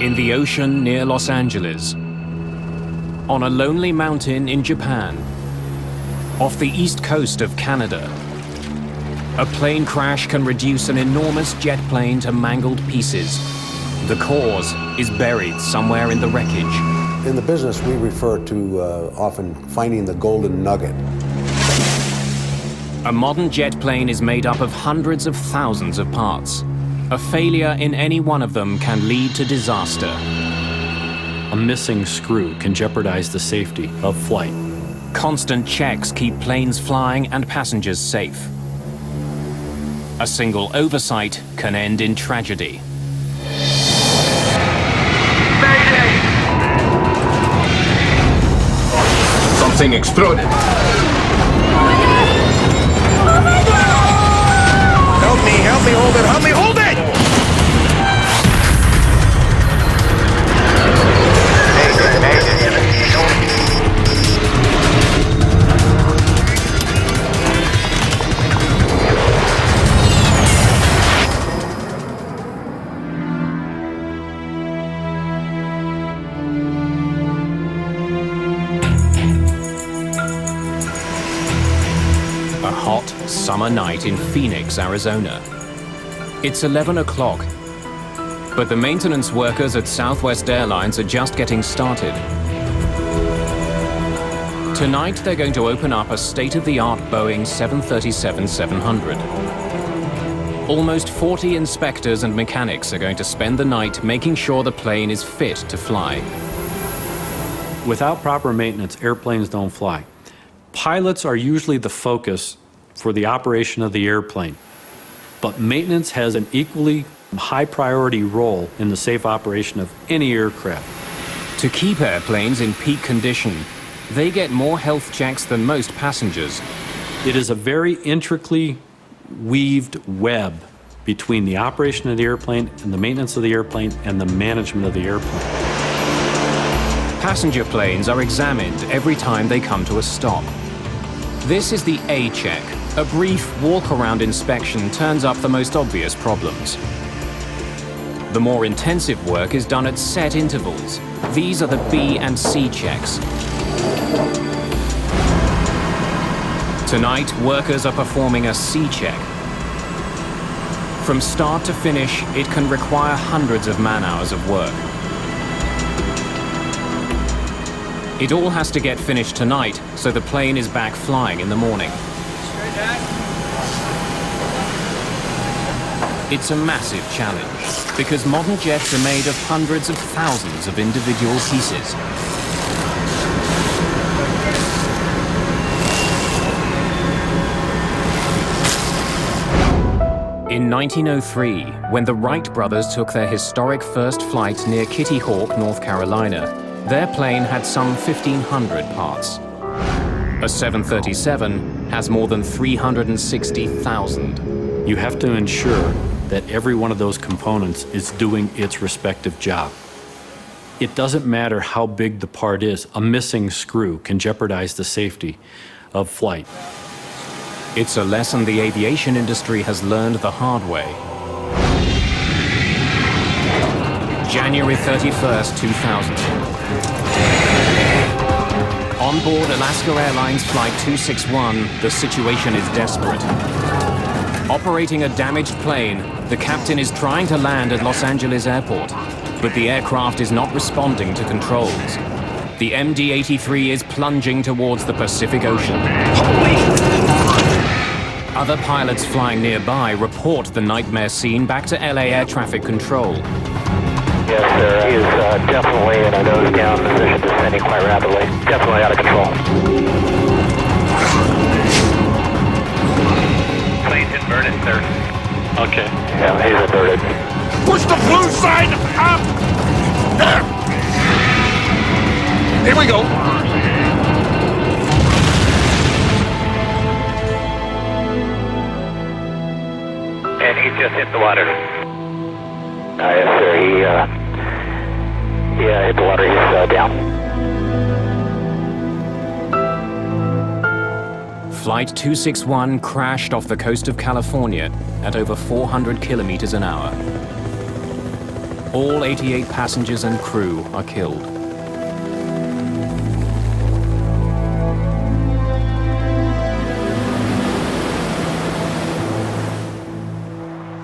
In the ocean near Los Angeles, on a lonely mountain in Japan, off the east coast of Canada, a plane crash can reduce an enormous jet plane to mangled pieces. The cause is buried somewhere in the wreckage. In the business, we refer to often finding the golden nugget. A modern jet plane is made up of hundreds of thousands of parts. A failure in any one of them can lead to disaster. A missing screw can jeopardize the safety of flight. Constant checks keep planes flying and passengers safe. A single oversight can end in tragedy. Mayday! Something exploded. Help me, hold it, help me, hold it! A hot summer night in Phoenix, Arizona. It's 11 o'clock, but the maintenance workers at Southwest Airlines are just getting started. Tonight, they're going to open up a state-of-the-art Boeing 737-700. Almost 40 inspectors and mechanics are going to spend the night making sure the plane is fit to fly. Without proper maintenance, airplanes don't fly. Pilots are usually the focus for the operation of the airplane, but maintenance has an equally high priority role in the safe operation of any aircraft. To keep airplanes in peak condition, they get more health checks than most passengers. It is a very intricately weaved web between the operation of the airplane and the maintenance of the airplane and the management of the airplane. Passenger planes are examined every time they come to a stop. This is the A check. A brief walk-around inspection turns up the most obvious problems. The more intensive work is done at set intervals. These are the B and C checks. Tonight, workers are performing a C check. From start to finish, it can require hundreds of man-hours of work. It all has to get finished tonight, so the plane is back flying in the morning. It's a massive challenge, because modern jets are made of hundreds of thousands of individual pieces. In 1903, when the Wright brothers took their historic first flight near Kitty Hawk, North Carolina, their plane had some 1,500 parts. A 737 has more than 360,000. You have to ensure that every one of those components is doing its respective job. It doesn't matter how big the part is, a missing screw can jeopardize the safety of flight. It's a lesson the aviation industry has learned the hard way. January 31st, 2000. On board Alaska Airlines Flight 261, the situation is desperate. Operating a damaged plane, the captain is trying to land at Los Angeles Airport, but the aircraft is not responding to controls. The MD-83 is plunging towards the Pacific Ocean. Other pilots flying nearby report the nightmare scene back to LA Air Traffic Control. Yes, sir. He is definitely in a nose-down position, descending quite rapidly. Definitely out of control. Plane's inverted, sir. Okay. Yeah, he's inverted. Push the blue side up! There! Here we go! And he's just hit the water. Yes, sir. He hit the water. He's down. Flight 261 crashed off the coast of California at over 400 kilometers an hour. All 88 passengers and crew are killed.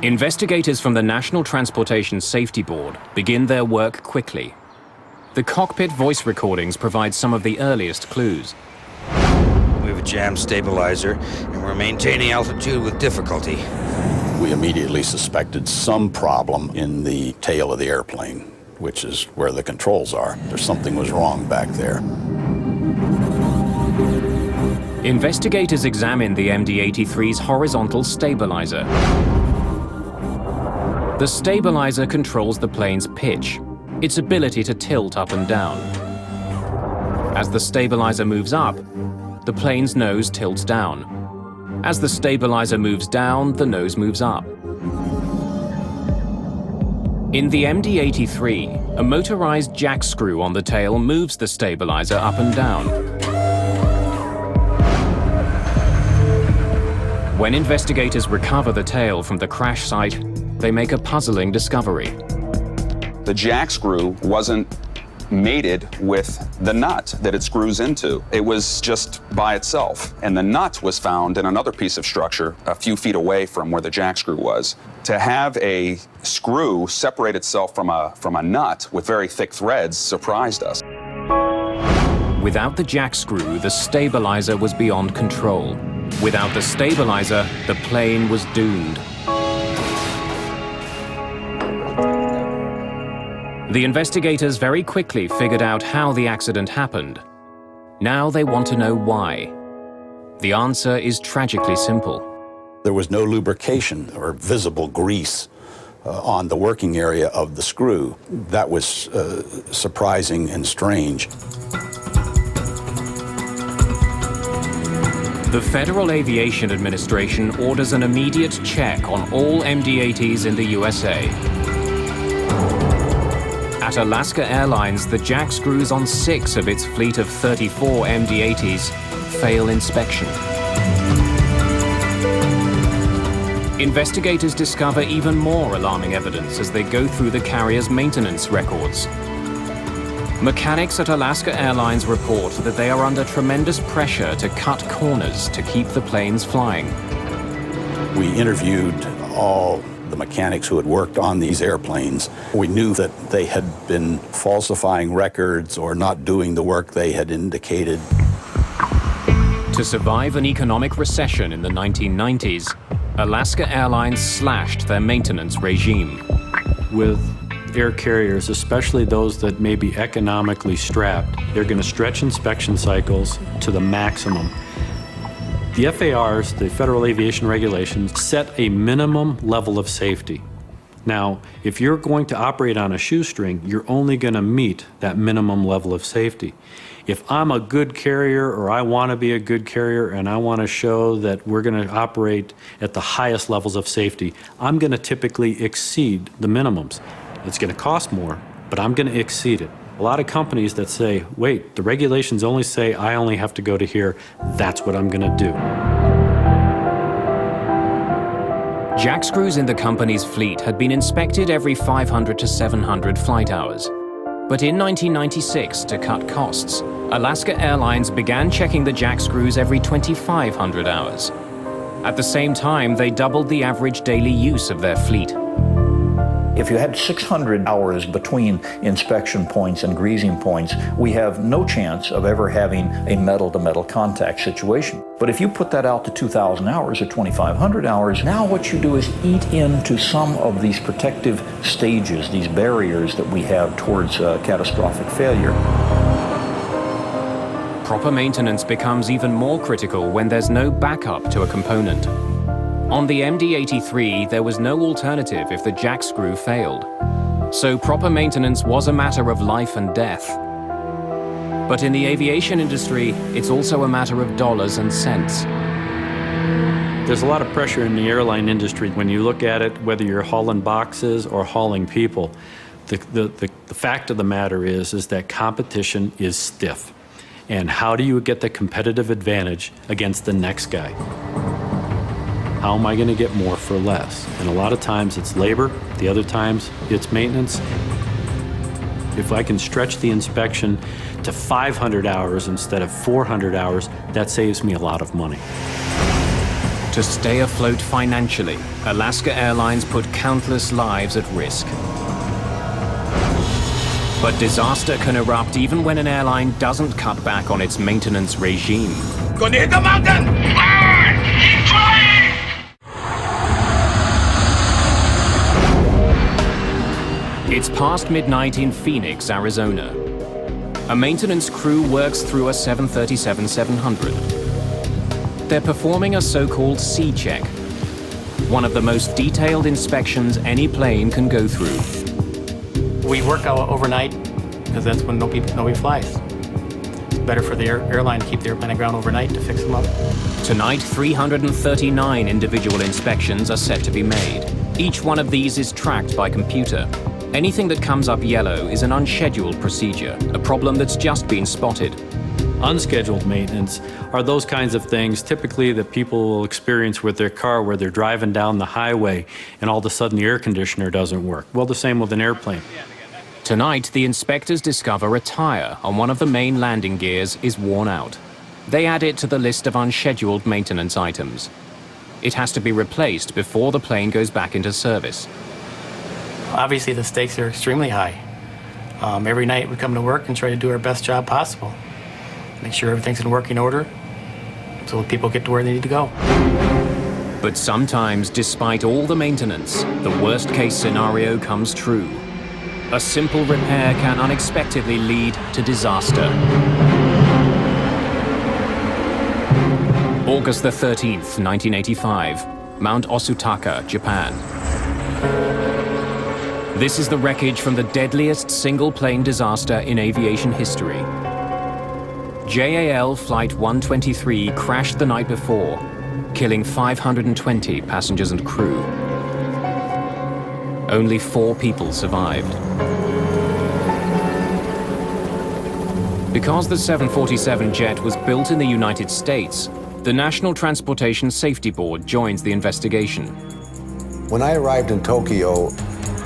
Investigators from the National Transportation Safety Board begin their work quickly. The cockpit voice recordings provide some of the earliest clues. We have a jam stabilizer, and we're maintaining altitude with difficulty. We immediately suspected some problem in the tail of the airplane, which is where the controls are. Something was wrong back there. Investigators examined the MD-83's horizontal stabilizer. The stabilizer controls the plane's pitch, its ability to tilt up and down. As the stabilizer moves up, the plane's nose tilts down. As the stabilizer moves down, the nose moves up. In the MD-83, a motorized jack screw on the tail moves the stabilizer up and down. When investigators recover the tail from the crash site, they make a puzzling discovery. The jack screw wasn't mated with the nut that it screws into. It was just by itself. And the nut was found in another piece of structure a few feet away from where the jack screw was. To have a screw separate itself from a nut with very thick threads surprised us. Without the jack screw, the stabilizer was beyond control. Without the stabilizer, the plane was doomed. The investigators very quickly figured out how the accident happened. Now they want to know why. The answer is tragically simple. There was no lubrication or visible grease on the working area of the screw. That was surprising and strange. The Federal Aviation Administration orders an immediate check on all MD-80s in the USA. At Alaska Airlines, the jack screws on 6 of its fleet of 34 MD-80s fail inspection. Investigators discover even more alarming evidence as they go through the carrier's maintenance records. Mechanics at Alaska Airlines report that they are under tremendous pressure to cut corners to keep the planes flying. We interviewed all the mechanics who had worked on these airplanes. We knew that they had been falsifying records or not doing the work they had indicated. To survive an economic recession in the 1990s, Alaska Airlines slashed their maintenance regime. With air carriers, especially those that may be economically strapped, they're going to stretch inspection cycles to the maximum. The FARs, the Federal Aviation Regulations, set a minimum level of safety. Now, if you're going to operate on a shoestring, you're only going to meet that minimum level of safety. If I'm a good carrier, or I want to be a good carrier, and I want to show that we're going to operate at the highest levels of safety, I'm going to typically exceed the minimums. It's going to cost more, but I'm going to exceed it. A lot of companies that say, wait, the regulations only say I only have to go to here, that's what I'm going to do. Jack screws in the company's fleet had been inspected every 500 to 700 flight hours. But in 1996, to cut costs, Alaska Airlines began checking the jack screws every 2,500 hours. At the same time, they doubled the average daily use of their fleet. If you had 600 hours between inspection points and greasing points, we have no chance of ever having a metal-to-metal contact situation. But if you put that out to 2,000 hours or 2,500 hours, now what you do is eat into some of these protective stages, these barriers that we have towards catastrophic failure. Proper maintenance becomes even more critical when there's no backup to a component. On the MD-83, there was no alternative if the jack screw failed. So proper maintenance was a matter of life and death. But in the aviation industry, it's also a matter of dollars and cents. There's a lot of pressure in the airline industry when you look at it, whether you're hauling boxes or hauling people. The fact of the matter is that competition is stiff. And how do you get the competitive advantage against the next guy? How am I going to get more for less? And a lot of times it's labor, the other times it's maintenance. If I can stretch the inspection to 500 hours instead of 400 hours, that saves me a lot of money. To stay afloat financially, Alaska Airlines put countless lives at risk. But disaster can erupt even when an airline doesn't cut back on its maintenance regime. Gonna hit the mountain! Fire! Flying! It's past midnight in Phoenix, Arizona. A maintenance crew works through a 737-700. They're performing a so-called C-check, one of the most detailed inspections any plane can go through. We work out overnight because that's when nobody flies. It's better for the airline to keep the airplane on ground overnight to fix them up. Tonight, 339 individual inspections are set to be made. Each one of these is tracked by computer. Anything that comes up yellow is an unscheduled procedure, a problem that's just been spotted. Unscheduled maintenance are those kinds of things typically that people will experience with their car where they're driving down the highway and all of a sudden the air conditioner doesn't work. Well, the same with an airplane. Tonight, the inspectors discover a tire on one of the main landing gears is worn out. They add it to the list of unscheduled maintenance items. It has to be replaced before the plane goes back into service. Obviously, the stakes are extremely high. Every night we come to work and try to do our best job possible. Make sure everything's in working order so people get to where they need to go. But sometimes, despite all the maintenance, the worst-case scenario comes true. A simple repair can unexpectedly lead to disaster. August the 13th, 1985, Mount Osutaka, Japan. This is the wreckage from the deadliest single-plane disaster in aviation history. JAL Flight 123 crashed the night before, killing 520 passengers and crew. Only 4 people survived. Because the 747 jet was built in the United States, the National Transportation Safety Board joins the investigation. When I arrived in Tokyo,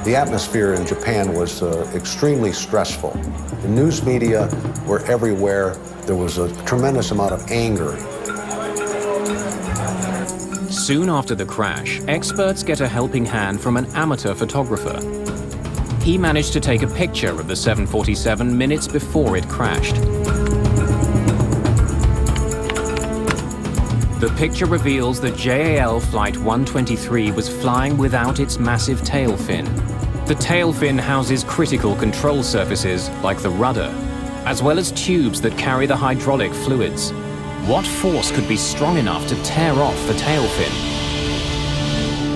the atmosphere in Japan was extremely stressful. The news media were everywhere. There was a tremendous amount of anger. Soon after the crash, experts get a helping hand from an amateur photographer. He managed to take a picture of the 747 minutes before it crashed. The picture reveals that JAL Flight 123 was flying without its massive tail fin. The tail fin houses critical control surfaces, like the rudder, as well as tubes that carry the hydraulic fluids. What force could be strong enough to tear off the tail fin?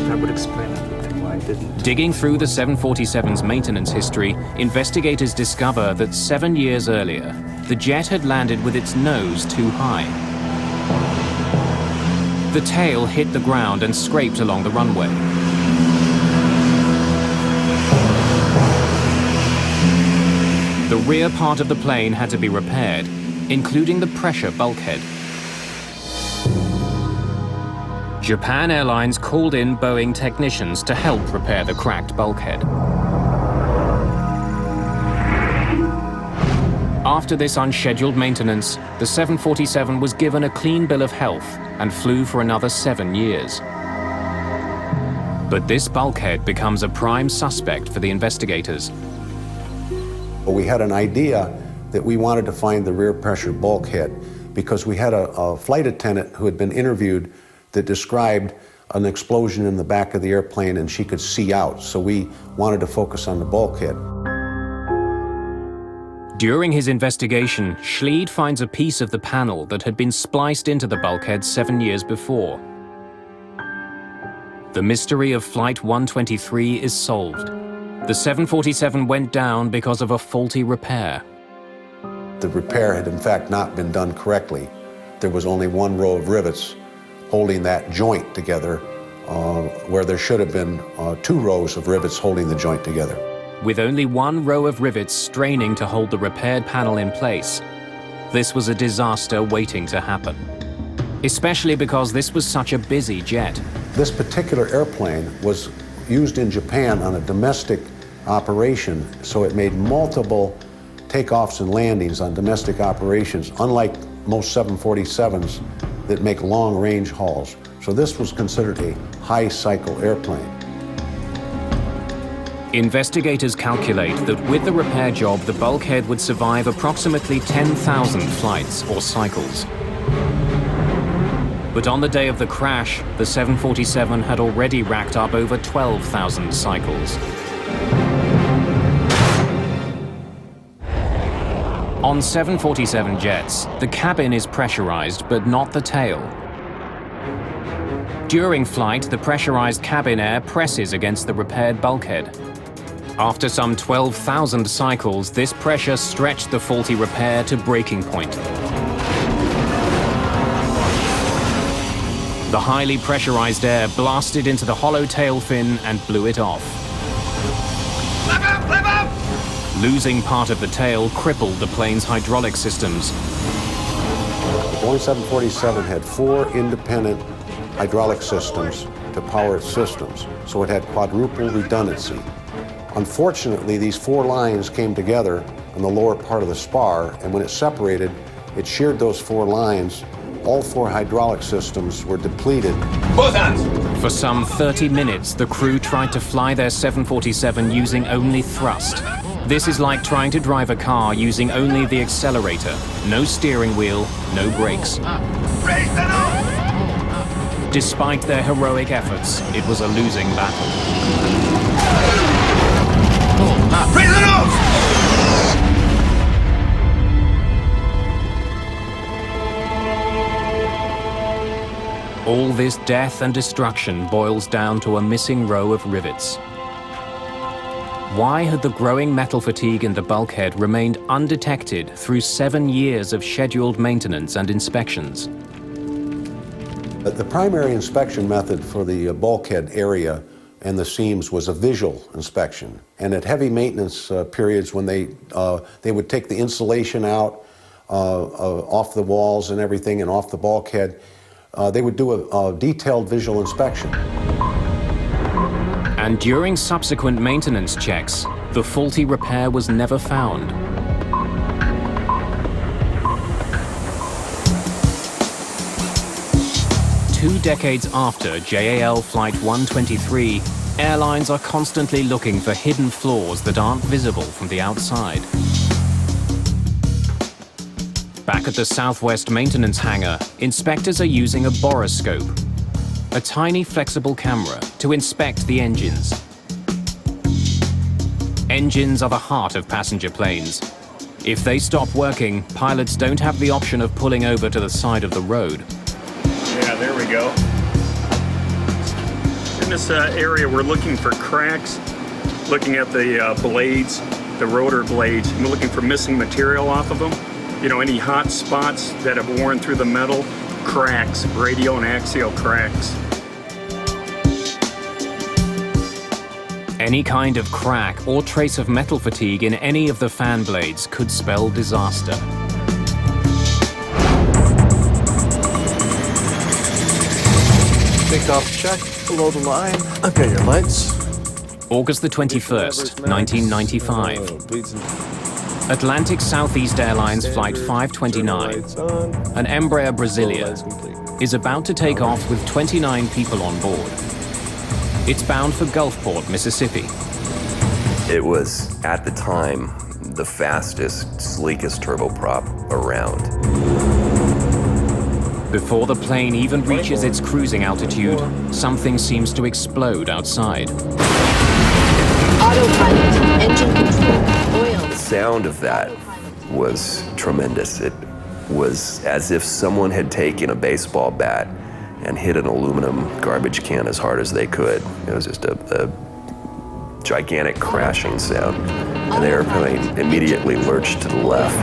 That would explain everything why I didn't. Digging through the 747's maintenance history, investigators discover that 7 years earlier, the jet had landed with its nose too high. The tail hit the ground and scraped along the runway. The rear part of the plane had to be repaired, including the pressure bulkhead. Japan Airlines called in Boeing technicians to help repair the cracked bulkhead. After this unscheduled maintenance, the 747 was given a clean bill of health and flew for another 7 years. But this bulkhead becomes a prime suspect for the investigators. We had an idea that we wanted to find the rear pressure bulkhead because we had a flight attendant who had been interviewed that described an explosion in the back of the airplane and she could see out. So we wanted to focus on the bulkhead. During his investigation, Schleid finds a piece of the panel that had been spliced into the bulkhead 7 years before. The mystery of Flight 123 is solved. The 747 went down because of a faulty repair. The repair had in fact not been done correctly. There was only one row of rivets holding that joint together, where there should have been 2 rows of rivets holding the joint together. With only one row of rivets straining to hold the repaired panel in place, this was a disaster waiting to happen. especially because this was such a busy jet. This particular airplane was used in Japan on a domestic operation, so it made multiple takeoffs and landings on domestic operations, unlike most 747s that make long-range hauls. So this was considered a high-cycle airplane. Investigators calculate that with the repair job, the bulkhead would survive approximately 10,000 flights or cycles. But on the day of the crash, the 747 had already racked up over 12,000 cycles. On 747 jets, the cabin is pressurized, but not the tail. During flight, the pressurized cabin air presses against the repaired bulkhead. After some 12,000 cycles, this pressure stretched the faulty repair to breaking point. The highly pressurized air blasted into the hollow tail fin and blew it off. Flip up! Flip up! Losing part of the tail crippled the plane's hydraulic systems. The Boeing 747 had 4 independent hydraulic systems to power its systems, so it had quadruple redundancy. Unfortunately, these 4 lines came together on the lower part of the spar, and when it separated, it sheared those 4 lines. All 4 hydraulic systems were depleted. Both hands! For some 30 minutes, the crew tried to fly their 747 using only thrust. This is like trying to drive a car using only the accelerator. No steering wheel, no brakes. Raise the nose! Despite their heroic efforts, it was a losing battle. Raise the nose! All this death and destruction boils down to a missing row of rivets. Why had the growing metal fatigue in the bulkhead remained undetected through 7 years of scheduled maintenance and inspections? The primary inspection method for the bulkhead area and the seams was a visual inspection. And at heavy maintenance periods, when they would take the insulation out off the walls and everything and off the bulkhead, they would do a detailed visual inspection. And during subsequent maintenance checks, the faulty repair was never found. Two decades after JAL Flight 123, airlines are constantly looking for hidden flaws that aren't visible from the outside. Back at the Southwest maintenance hangar, inspectors are using a borescope, a tiny flexible camera, to inspect the engines. Engines are the heart of passenger planes. If they stop working, pilots don't have the option of pulling over to the side of the road. Yeah, there we go. In this area, we're looking for cracks, looking at the blades, the rotor blades, and we're looking for missing material off of them. You know, any hot spots that have worn through the metal, cracks, radial and axial cracks. Any kind of crack or trace of metal fatigue in any of the fan blades could spell disaster. Takeoff check, below the line. Okay, your lights. August the 21st, 1995. Atlantic Southeast Airlines Flight 529, an Embraer Brasilia, is about to take off with 29 people on board. It's bound for Gulfport, Mississippi. It was, at the time, the fastest, sleekest turboprop around. Before the plane even reaches its cruising altitude, something seems to explode outside. Autopilot, engine control, oil. The sound of that was tremendous. It was as if someone had taken a baseball bat and hit an aluminum garbage can as hard as they could. It was just a gigantic crashing sound. And the airplane immediately lurched to the left.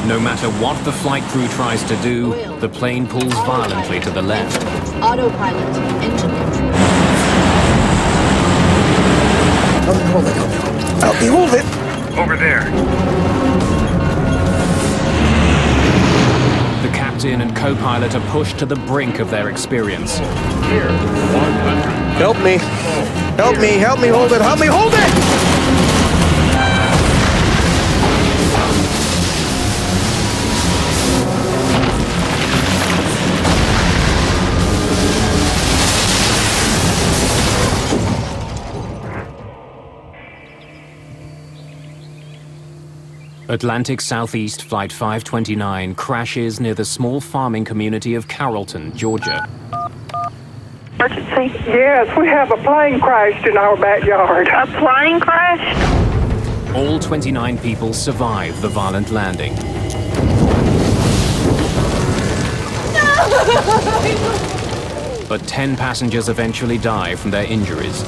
No matter what the flight crew tries to do, the plane pulls violently to the left. Autopilot, engine control. Hold it. Help me hold it. Over there. The captain captain and co-pilot are pushed to the brink of their experience. Help me. Help me. Help me hold it. Help me hold it! Atlantic Southeast Flight 529 crashes near the small farming community of Carrollton, Georgia. Emergency? Yes, we have a plane crashed in our backyard. A plane crashed? All 29 people survive the violent landing. But 10 passengers eventually die from their injuries.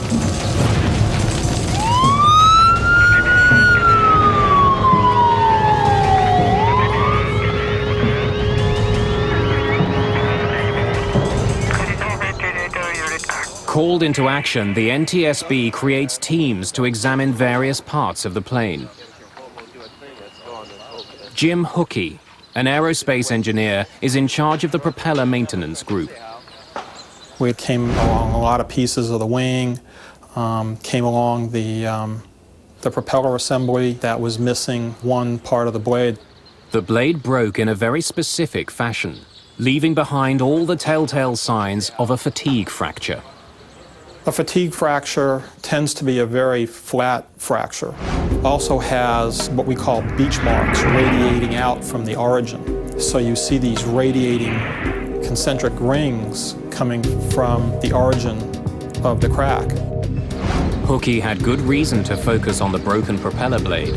Called into action, the NTSB creates teams to examine various parts of the plane. Jim Hookey, an aerospace engineer, is in charge of the propeller maintenance group. We came along a lot of pieces of the wing, came along the propeller assembly that was missing one part of the blade. The blade broke in a very specific fashion, leaving behind all the telltale signs of a fatigue fracture. A fatigue fracture tends to be a very flat fracture. Also has what we call beach marks radiating out from the origin. So you see these radiating concentric rings coming from the origin of the crack. Hookey had good reason to focus on the broken propeller blade.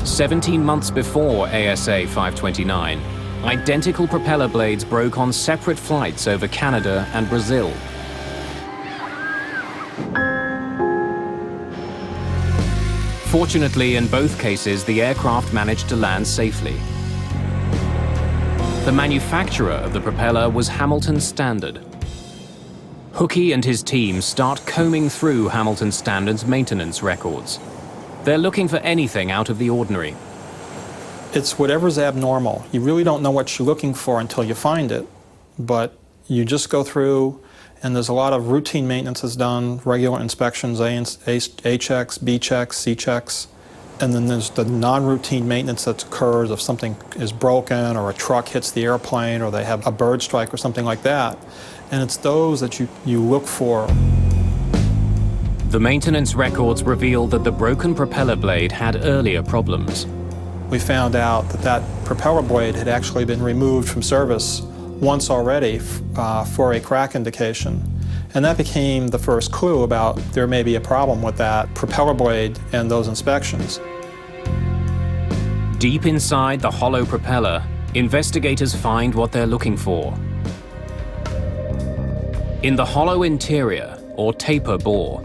17 months before ASA 529, identical propeller blades broke on separate flights over Canada and Brazil. Fortunately, in both cases, the aircraft managed to land safely. The manufacturer of the propeller was Hamilton Standard. Hookey and his team start combing through Hamilton Standard's maintenance records. They're looking for anything out of the ordinary. It's whatever's abnormal. You really don't know what you're looking for until you find it, but you just go through, and there's a lot of routine maintenance that's done, regular inspections, A checks, B checks, C checks, and then there's the non-routine maintenance that occurs if something is broken or a truck hits the airplane or they have a bird strike or something like that. And it's those that you look for. The maintenance records reveal that the broken propeller blade had earlier problems. We found out that that propeller blade had actually been removed from service once already for a crack indication. And that became the first clue about there may be a problem with that propeller blade and those inspections. Deep inside the hollow propeller, investigators find what they're looking for. In the hollow interior, or taper bore,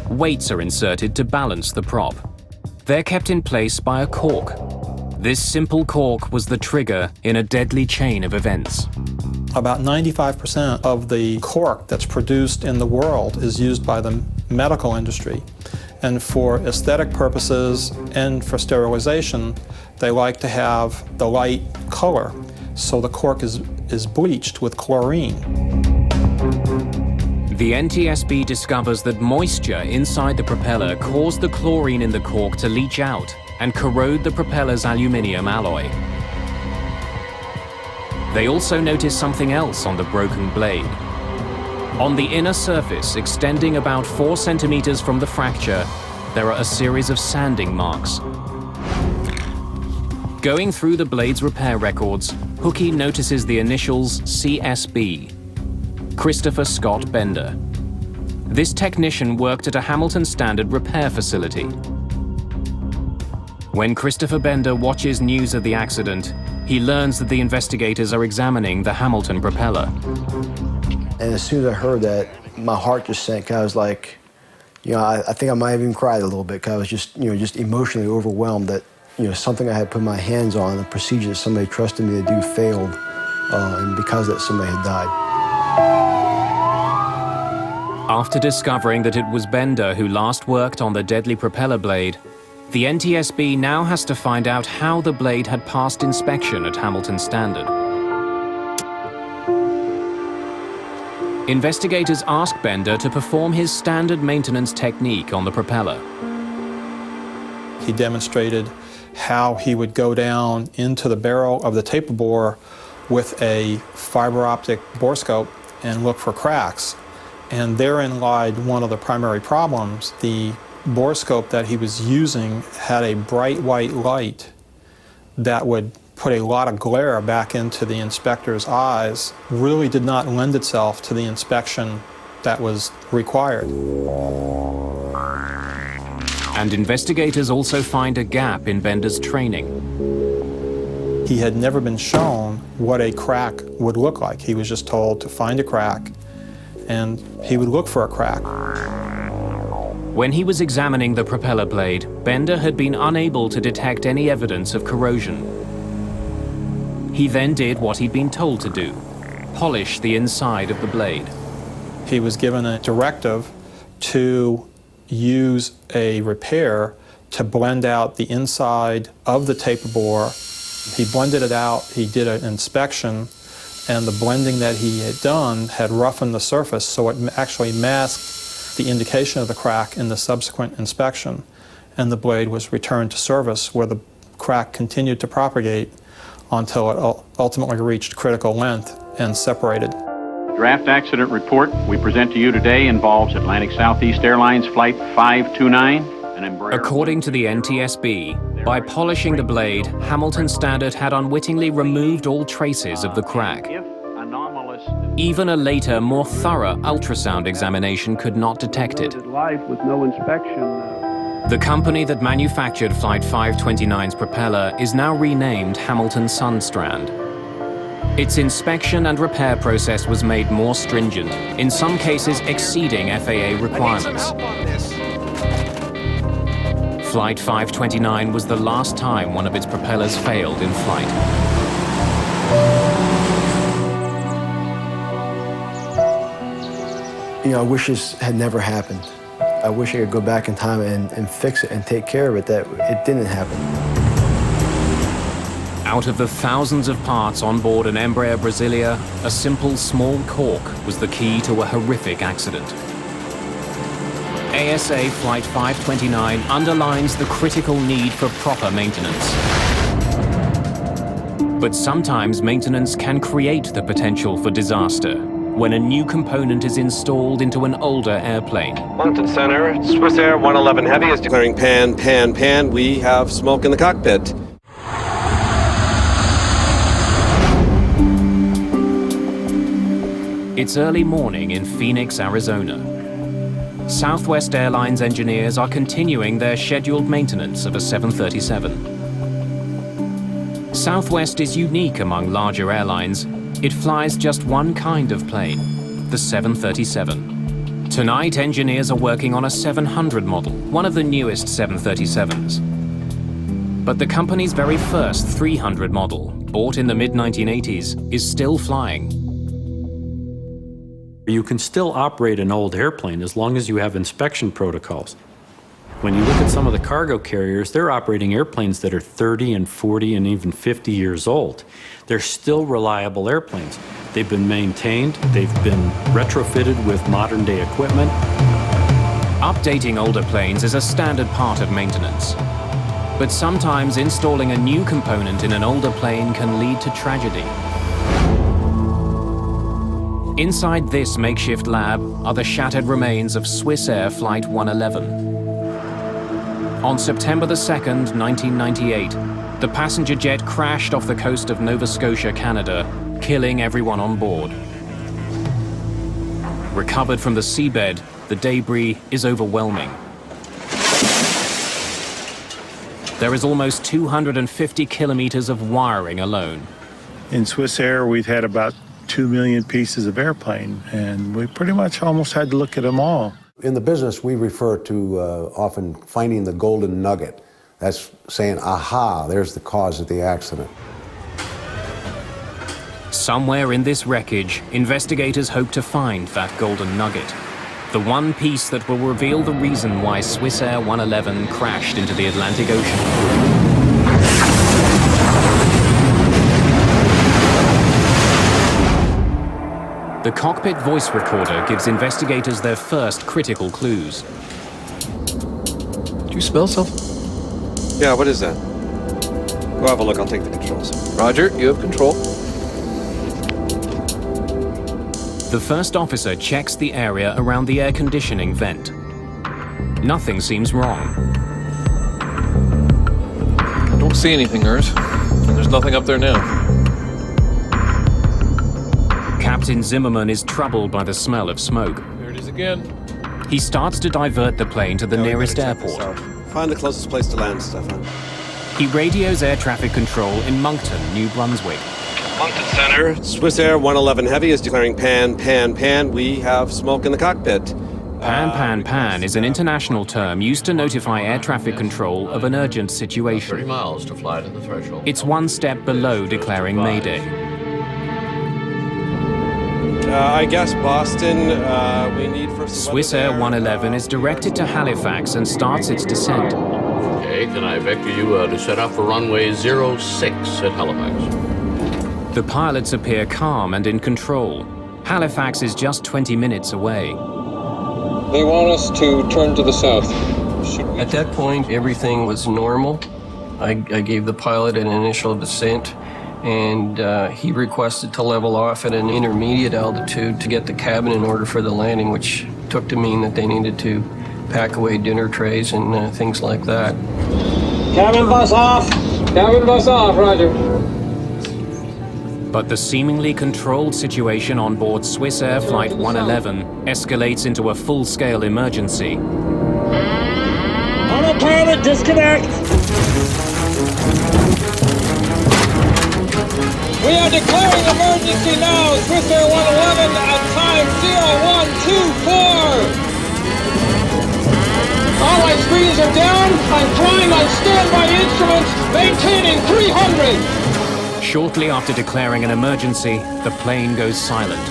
weights are inserted to balance the prop. They're kept in place by a cork. This simple cork was the trigger in a deadly chain of events. About 95% of the cork that's produced in the world is used by the medical industry. And for aesthetic purposes and for sterilization, they like to have the light color. So the cork is bleached with chlorine. The NTSB discovers that moisture inside the propeller caused the chlorine in the cork to leach out and corrode the propeller's aluminium alloy. They also notice something else on the broken blade. On the inner surface, extending about 4 centimeters from the fracture, there are a series of sanding marks. Going through the blade's repair records, Hookey notices the initials CSB, Christopher Scott Bender. This technician worked at a Hamilton Standard repair facility. When Christopher Bender watches news of the accident, he learns that the investigators are examining the Hamilton propeller. And as soon as I heard that, my heart just sank. I was like, I think I might have even cried a little bit because I was just emotionally overwhelmed that, something I had put my hands on, a procedure that somebody trusted me to do failed, and because of that, somebody had died. After discovering that it was Bender who last worked on the deadly propeller blade, the NTSB now has to find out how the blade had passed inspection at Hamilton Standard. Investigators ask Bender to perform his standard maintenance technique on the propeller. He demonstrated how he would go down into the barrel of the taper bore with a fiber optic borescope and look for cracks. And therein lied one of the primary problems. The borescope that he was using had a bright white light that would put a lot of glare back into the inspector's eyes, really did not lend itself to the inspection that was required. And investigators also find a gap in Bender's training. He had never been shown what a crack would look like. He was just told to find a crack, and he would look for a crack. When he was examining the propeller blade, Bender had been unable to detect any evidence of corrosion. He then did what he'd been told to do: polish the inside of the blade. He was given a directive to use a repair to blend out the inside of the taper bore. He blended it out, he did an inspection, and the blending that he had done had roughened the surface, so it actually masked the indication of the crack in the subsequent inspection, and the blade was returned to service, where the crack continued to propagate until it ultimately reached critical length and separated. Draft accident report we present to you today involves Atlantic Southeast Airlines Flight 529. According to the NTSB, by polishing the blade, Hamilton Standard had unwittingly removed all traces of the crack. Even a later, more thorough ultrasound examination could not detect it. Life with no inspection. The company that manufactured Flight 529's propeller is now renamed Hamilton Sundstrand. Its inspection and repair process was made more stringent, in some cases exceeding FAA requirements. Flight 529 was the last time one of its propellers failed in flight. You know, I wish this had never happened. I wish I could go back in time and fix it and take care of it, that it didn't happen. Out of the thousands of parts on board an Embraer Brasilia, a simple small cork was the key to a horrific accident. ASA Flight 529 underlines the critical need for proper maintenance. But sometimes maintenance can create the potential for disaster when a new component is installed into an older airplane. Moncton Center, Swissair 111 Heavy is declaring pan. We have smoke in the cockpit. It's early morning in Phoenix, Arizona. Southwest Airlines engineers are continuing their scheduled maintenance of a 737. Southwest is unique among larger airlines. It flies just one kind of plane, the 737. Tonight, engineers are working on a 700 model, one of the newest 737s. But the company's very first 300 model, bought in the mid-1980s, is still flying. You can still operate an old airplane as long as you have inspection protocols. When you look at some of the cargo carriers, they're operating airplanes that are 30 and 40 and even 50 years old. They're still reliable airplanes. They've been maintained, they've been retrofitted with modern day equipment. Updating older planes is a standard part of maintenance. But sometimes installing a new component in an older plane can lead to tragedy. Inside this makeshift lab are the shattered remains of Swissair Flight 111. On September the 2nd, 1998, the passenger jet crashed off the coast of Nova Scotia, Canada, killing everyone on board. Recovered from the seabed, the debris is overwhelming. There is almost 250 kilometers of wiring alone. In Swissair, we've had about 2 million pieces of airplane, and we pretty much almost had to look at them all. In the business, we refer to often finding the golden nugget. That's saying, aha, there's the cause of the accident. Somewhere in this wreckage, investigators hope to find that golden nugget. The one piece that will reveal the reason why Swissair 111 crashed into the Atlantic Ocean. The cockpit voice recorder gives investigators their first critical clues. Do you smell something? Yeah, what is that? Go have a look, I'll take the controls. Roger, you have control. The first officer checks the area around the air conditioning vent. Nothing seems wrong. I don't see anything, Urs. And there's nothing up there now. Captain Zimmerman is troubled by the smell of smoke. There it is again. He starts to divert the plane to the nearest airport. Find the closest place to land, Stefan. He radios air traffic control in Moncton, New Brunswick. Moncton Center. Swissair 111 Heavy is declaring pan. We have smoke in the cockpit. Pan is an international term used to notify air traffic control of an urgent situation. 30 miles to fly to the threshold. It's one step below declaring Mayday. I guess Boston, we need for some Swissair 111 is directed to Halifax and starts its descent. Okay, can I vector you to set up for runway 06 at Halifax? The pilots appear calm and in control. Halifax is just 20 minutes away. They want us to turn to the south. At that point, everything was normal. I gave the pilot an initial descent, and he requested to level off at an intermediate altitude to get the cabin in order for the landing, which took to mean that they needed to pack away dinner trays and things like that. Cabin bus off! Cabin bus off, roger. But the seemingly controlled situation on board Swissair Flight 111 escalates into a full-scale emergency. Autopilot, disconnect! We are declaring emergency now, Swissair 111 at time 0124. All my screens are down. I'm flying on standby instruments, maintaining 300. Shortly after declaring an emergency, the plane goes silent.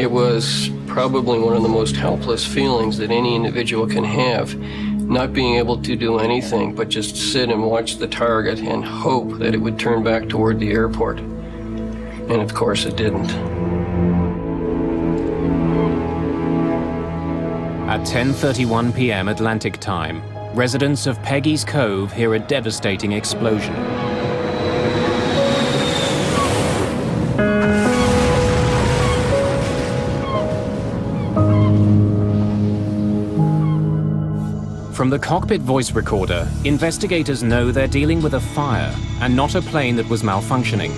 It was probably one of the most helpless feelings that any individual can have, not being able to do anything but just sit and watch the target and hope that it would turn back toward the airport. And of course it didn't. At 10:31 p.m. Atlantic time, residents of Peggy's Cove hear a devastating explosion. From the cockpit voice recorder, investigators know they're dealing with a fire and not a plane that was malfunctioning.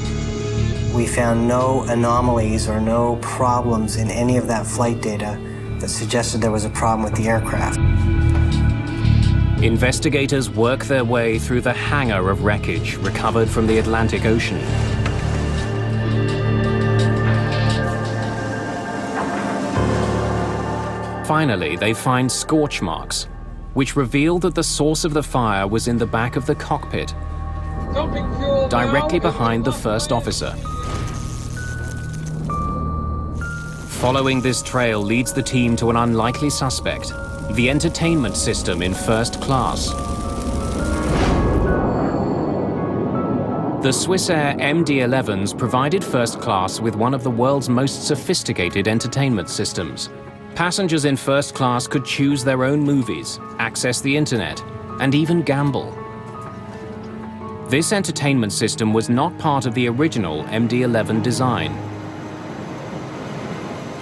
We found no anomalies or no problems in any of that flight data that suggested there was a problem with the aircraft. Investigators work their way through the hangar of wreckage recovered from the Atlantic Ocean. Finally, they find scorch marks, which reveal that the source of the fire was in the back of the cockpit, directly behind the first officer. Following this trail leads the team to an unlikely suspect, the entertainment system in first class. The Swissair MD-11s provided first class with one of the world's most sophisticated entertainment systems. Passengers in first class could choose their own movies, access the internet, and even gamble. This entertainment system was not part of the original MD-11 design.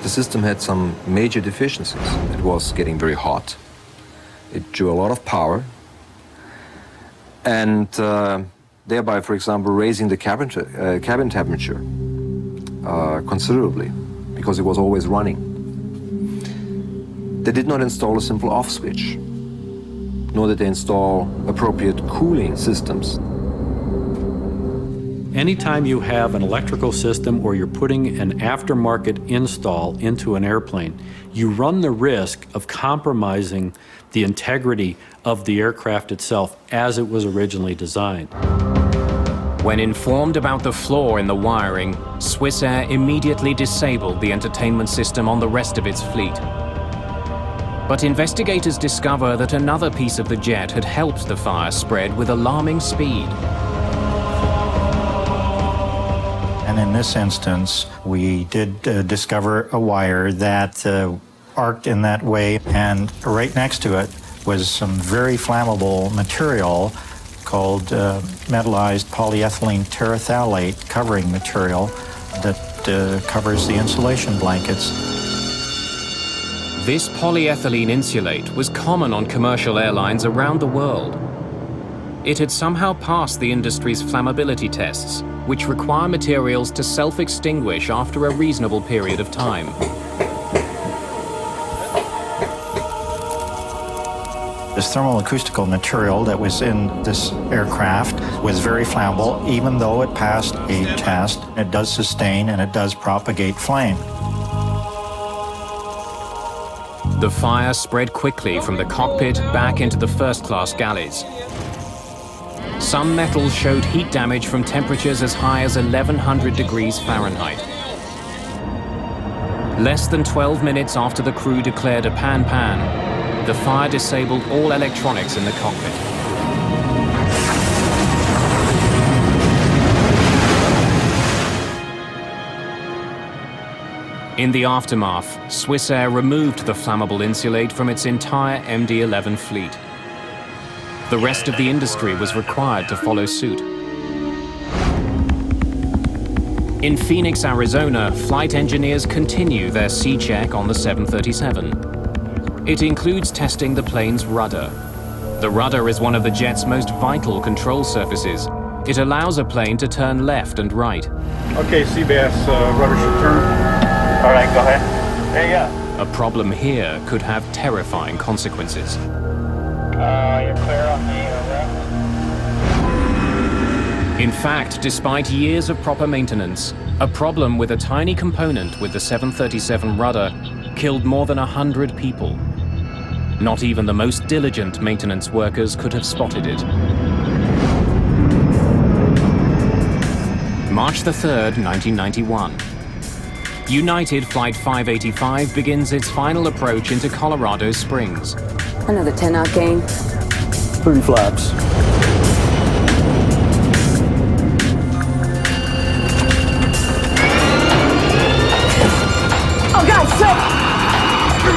The system had some major deficiencies. It was getting very hot. It drew a lot of power. And thereby, for example, raising the cabin temperature considerably, because it was always running. They did not install a simple off switch, nor did they install appropriate cooling systems. Anytime you have an electrical system or you're putting an aftermarket install into an airplane, you run the risk of compromising the integrity of the aircraft itself as it was originally designed. When informed about the flaw in the wiring, Swissair immediately disabled the entertainment system on the rest of its fleet. But investigators discover that another piece of the jet had helped the fire spread with alarming speed. And in this instance, we did discover a wire that arced in that way, and right next to it was some very flammable material called metallized polyethylene terephthalate covering material that covers the insulation blankets. This polyethylene insulate was common on commercial airlines around the world. It had somehow passed the industry's flammability tests, which require materials to self-extinguish after a reasonable period of time. This thermoacoustical material that was in this aircraft was very flammable, even though it passed a test. It does sustain and it does propagate flame. The fire spread quickly from the cockpit back into the first-class galleys. Some metals showed heat damage from temperatures as high as 1100 degrees Fahrenheit. Less than 12 minutes after the crew declared a pan-pan, the fire disabled all electronics in the cockpit. In the aftermath, Swissair removed the flammable insulate from its entire MD-11 fleet. The rest of the industry was required to follow suit. In Phoenix, Arizona, flight engineers continue their C-check on the 737. It includes testing the plane's rudder. The rudder is one of the jet's most vital control surfaces. It allows a plane to turn left and right. Okay, CBS, rudder should turn. All right, go ahead. There you go. A problem here could have terrifying consequences. You're clear on the left. In fact, despite years of proper maintenance, a problem with a tiny component with the 737 rudder killed more than 100 people. Not even the most diligent maintenance workers could have spotted it. March the 3rd, 1991. United Flight 585 begins its final approach into Colorado Springs. Another 10-out gain. 30 flaps. Oh God, sick!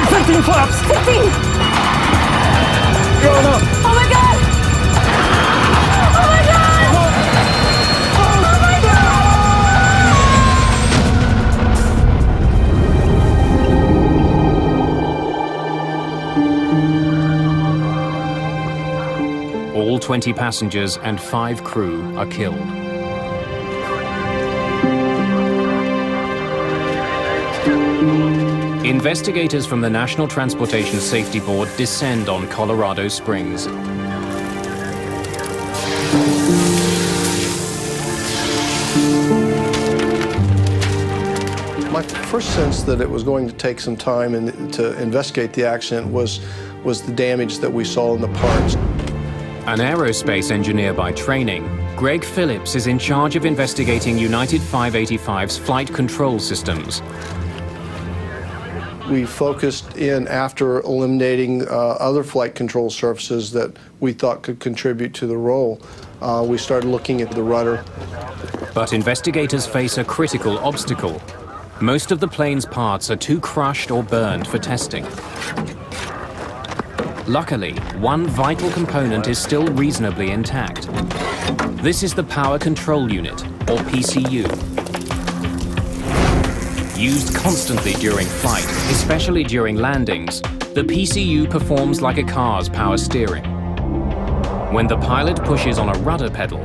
15 flaps. 15! Going up. Oh my God! Oh my God! Oh my All 20 passengers and 5 crew are killed. Investigators from the National Transportation Safety Board descend on Colorado Springs. My first sense that it was going to take some time and to investigate the accident was the damage that we saw in the parts. An aerospace engineer by training, Greg Phillips is in charge of investigating United 585's flight control systems. We focused in after eliminating other flight control surfaces that we thought could contribute to the role. We started looking at the rudder. But investigators face a critical obstacle. Most of the plane's parts are too crushed or burned for testing. Luckily, one vital component is still reasonably intact. This is the Power Control Unit, or PCU. Used constantly during flight, especially during landings, the PCU performs like a car's power steering. When the pilot pushes on a rudder pedal,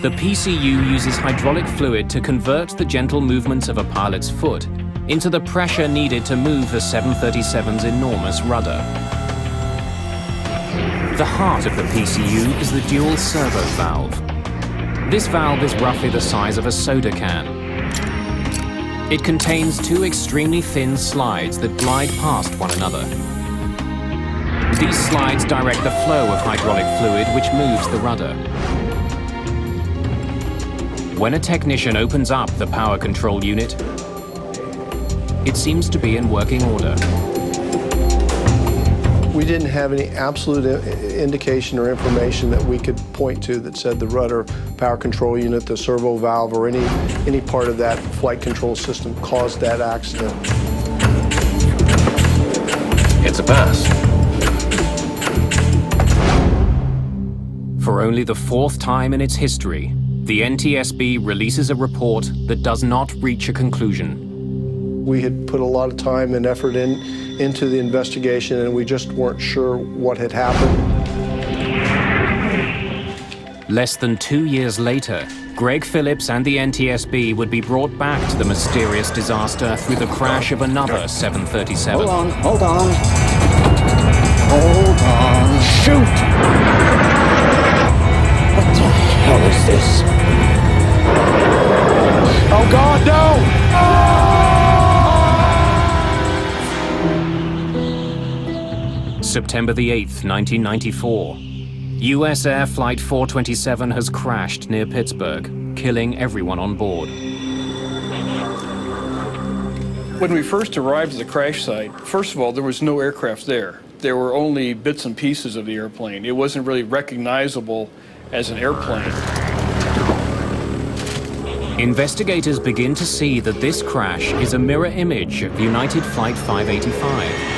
the PCU uses hydraulic fluid to convert the gentle movements of a pilot's foot into the pressure needed to move the 737's enormous rudder. The heart of the PCU is the dual servo valve. This valve is roughly the size of a soda can. It contains 2 extremely thin slides that glide past one another. These slides direct the flow of hydraulic fluid which moves the rudder. When a technician opens up the power control unit, it seems to be in working order. We didn't have any absolute indication or information that we could point to that said the rudder power control unit, the servo valve, or any part of that flight control system caused that accident. It's a pass. For only the fourth time in its history, the NTSB releases a report that does not reach a conclusion. We had put a lot of time and effort into the investigation, and we just weren't sure what had happened. Less than 2 years later, Greg Phillips and the NTSB would be brought back to the mysterious disaster through the crash of another 737. Hold on, hold on. Hold on. Shoot! What the hell is this? Oh God, no! September the 8th, 1994. USAir Flight 427 has crashed near Pittsburgh, killing everyone on board. When we first arrived at the crash site, first of all, there was no aircraft there. There were only bits and pieces of the airplane. It wasn't really recognizable as an airplane. Investigators begin to see that this crash is a mirror image of United Flight 585.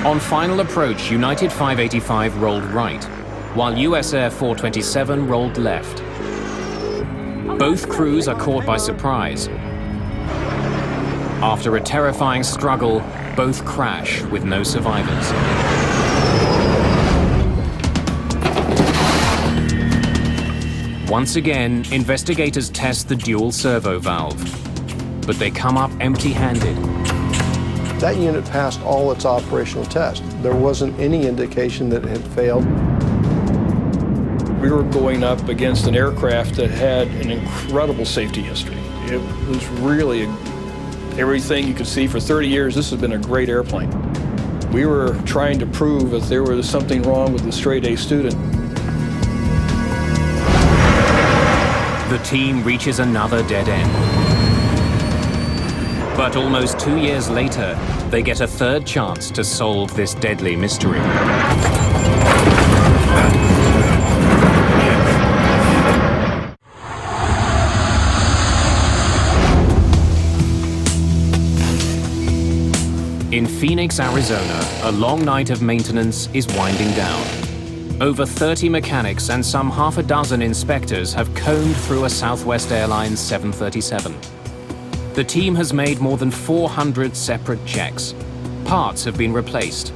On final approach, United 585 rolled right, while USAir 427 rolled left. Both crews are caught by surprise. After a terrifying struggle, both crash with no survivors. Once again, investigators test the dual servo valve, but they come up empty-handed. That unit passed all its operational tests. There wasn't any indication that it had failed. We were going up against an aircraft that had an incredible safety history. It was really everything you could see for 30 years. This has been a great airplane. We were trying to prove that there was something wrong with the straight-A student. The team reaches another dead end. But almost 2 years later, they get a third chance to solve this deadly mystery. In Phoenix, Arizona, a long night of maintenance is winding down. Over 30 mechanics and some half a dozen inspectors have combed through a Southwest Airlines 737. The team has made more than 400 separate checks. Parts have been replaced.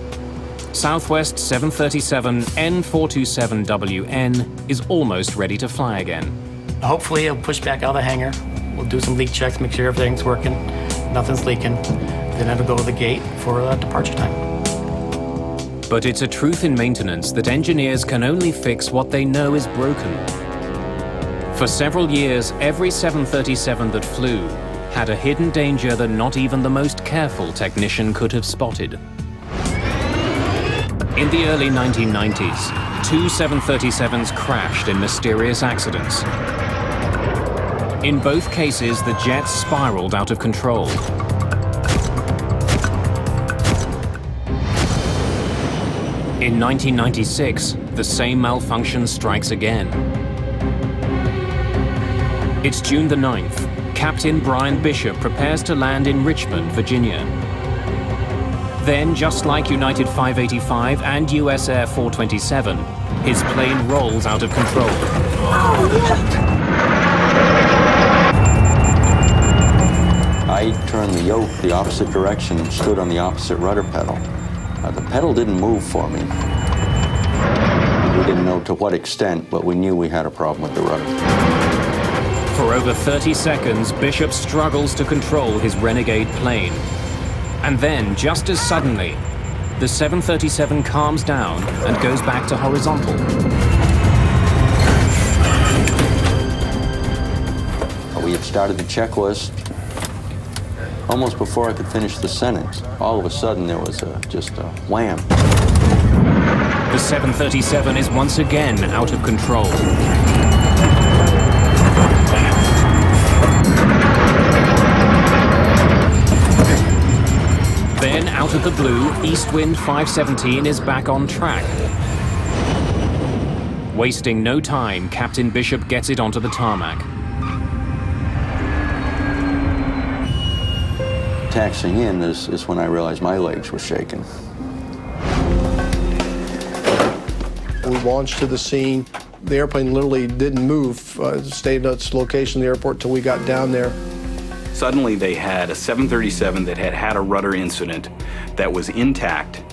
Southwest 737 N427WN is almost ready to fly again. Hopefully it'll push back out of the hangar. We'll do some leak checks, make sure everything's working, nothing's leaking. Then it'll go to the gate for departure time. But it's a truth in maintenance that engineers can only fix what they know is broken. For several years, every 737 that flew had a hidden danger that not even the most careful technician could have spotted. In the early 1990s, two 737s crashed in mysterious accidents. In both cases, the jets spiraled out of control. In 1996, the same malfunction strikes again. It's June the 9th. Captain Brian Bishop prepares to land in Richmond, Virginia. Then, just like United 585 and USAir 427, his plane rolls out of control. I turned the yoke the opposite direction and stood on the opposite rudder pedal. The pedal didn't move for me. We didn't know to what extent, but we knew we had a problem with the rudder. For over 30 seconds, Bishop struggles to control his renegade plane. And then, just as suddenly, the 737 calms down and goes back to horizontal. We had started the checklist. Almost before I could finish the sentence, all of a sudden there was just a wham. The 737 is once again out of control. Then, out of the blue, Eastwind 517 is back on track. Wasting no time, Captain Bishop gets it onto the tarmac. Taxiing in is when I realized my legs were shaking. We launched to the scene. The airplane literally didn't move, stayed at its location in the airport until we got down there. Suddenly they had a 737 that had had a rudder incident that was intact,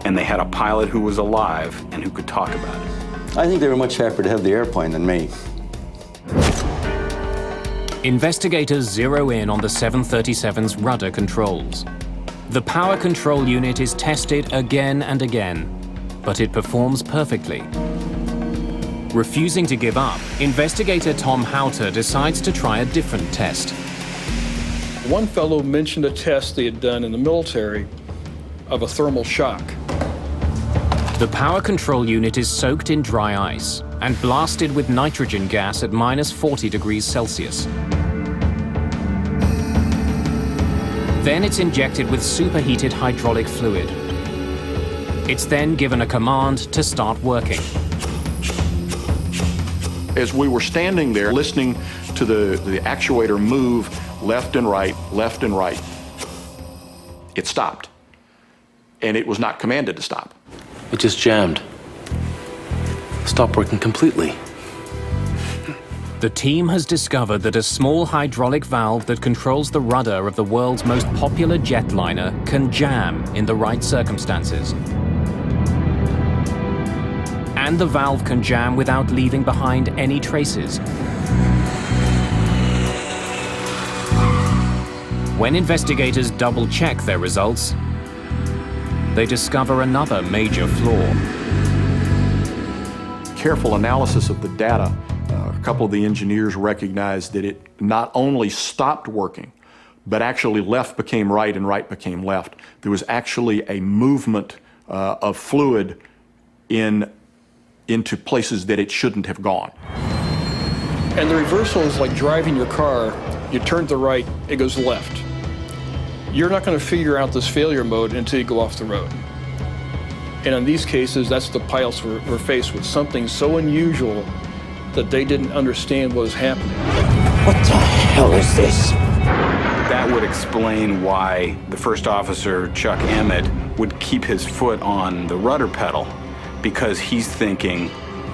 and they had a pilot who was alive and who could talk about it. I think they were much happier to have the airplane than me. Investigators zero in on the 737's rudder controls. The power control unit is tested again and again, but it performs perfectly. Refusing to give up, investigator Tom Houter decides to try a different test. One fellow mentioned a test they had done in the military of a thermal shock. The power control unit is soaked in dry ice and blasted with nitrogen gas at -40 degrees Celsius. Then it's injected with superheated hydraulic fluid. It's then given a command to start working. As we were standing there listening to the actuator move left and right, it stopped. And it was not commanded to stop. It just jammed. Stopped working completely. The team has discovered that a small hydraulic valve that controls the rudder of the world's most popular jetliner can jam in the right circumstances. And the valve can jam without leaving behind any traces. When investigators double-check their results, they discover another major flaw. Careful analysis of the data, a couple of the engineers recognized that it not only stopped working, but actually left became right and right became left. There was actually a movement of fluid into places that it shouldn't have gone. And the reversal is like driving your car. You turn to the right, it goes left. You're not going to figure out this failure mode until you go off the road. And in these cases, that's the pilots were faced with something so unusual that they didn't understand what was happening. What the hell is this? That would explain why the first officer, Chuck Emmett, would keep his foot on the rudder pedal, because he's thinking,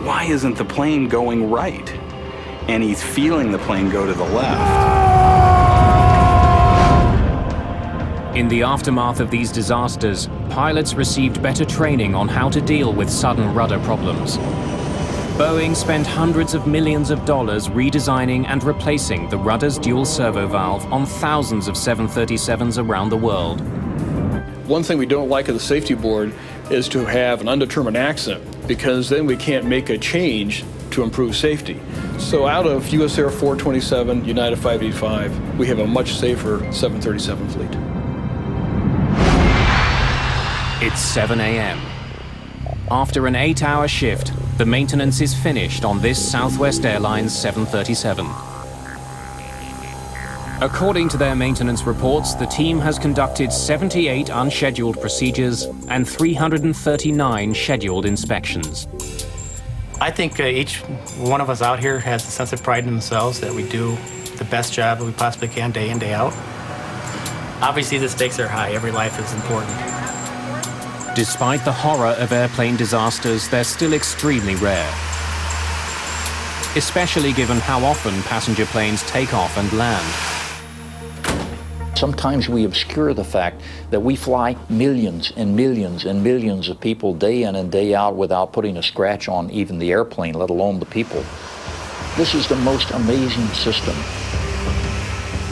why isn't the plane going right? And he's feeling the plane go to the left. In the aftermath of these disasters, pilots received better training on how to deal with sudden rudder problems. Boeing spent hundreds of millions of dollars redesigning and replacing the rudder's dual servo valve on thousands of 737s around the world. One thing we don't like at the safety board is to have an undetermined accident, because then we can't make a change to improve safety. So out of USAir 427, United 585, we have a much safer 737 fleet. It's 7 a.m. After an 8-hour shift, the maintenance is finished on this Southwest Airlines 737. According to their maintenance reports, the team has conducted 78 unscheduled procedures and 339 scheduled inspections. I think each one of us out here has a sense of pride in themselves that we do the best job that we possibly can day in, day out. Obviously, the stakes are high. Every life is important. Despite the horror of airplane disasters, they're still extremely rare, especially given how often passenger planes take off and land. Sometimes we obscure the fact that we fly millions and millions and millions of people day in and day out without putting a scratch on even the airplane, let alone the people. This is the most amazing system.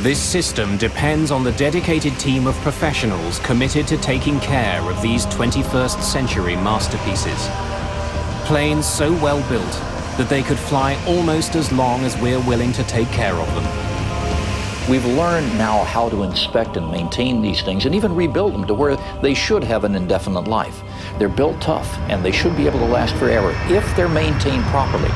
This system depends on the dedicated team of professionals committed to taking care of these 21st century masterpieces. Planes so well built that they could fly almost as long as we're willing to take care of them. We've learned now how to inspect and maintain these things and even rebuild them to where they should have an indefinite life. They're built tough and they should be able to last forever if they're maintained properly.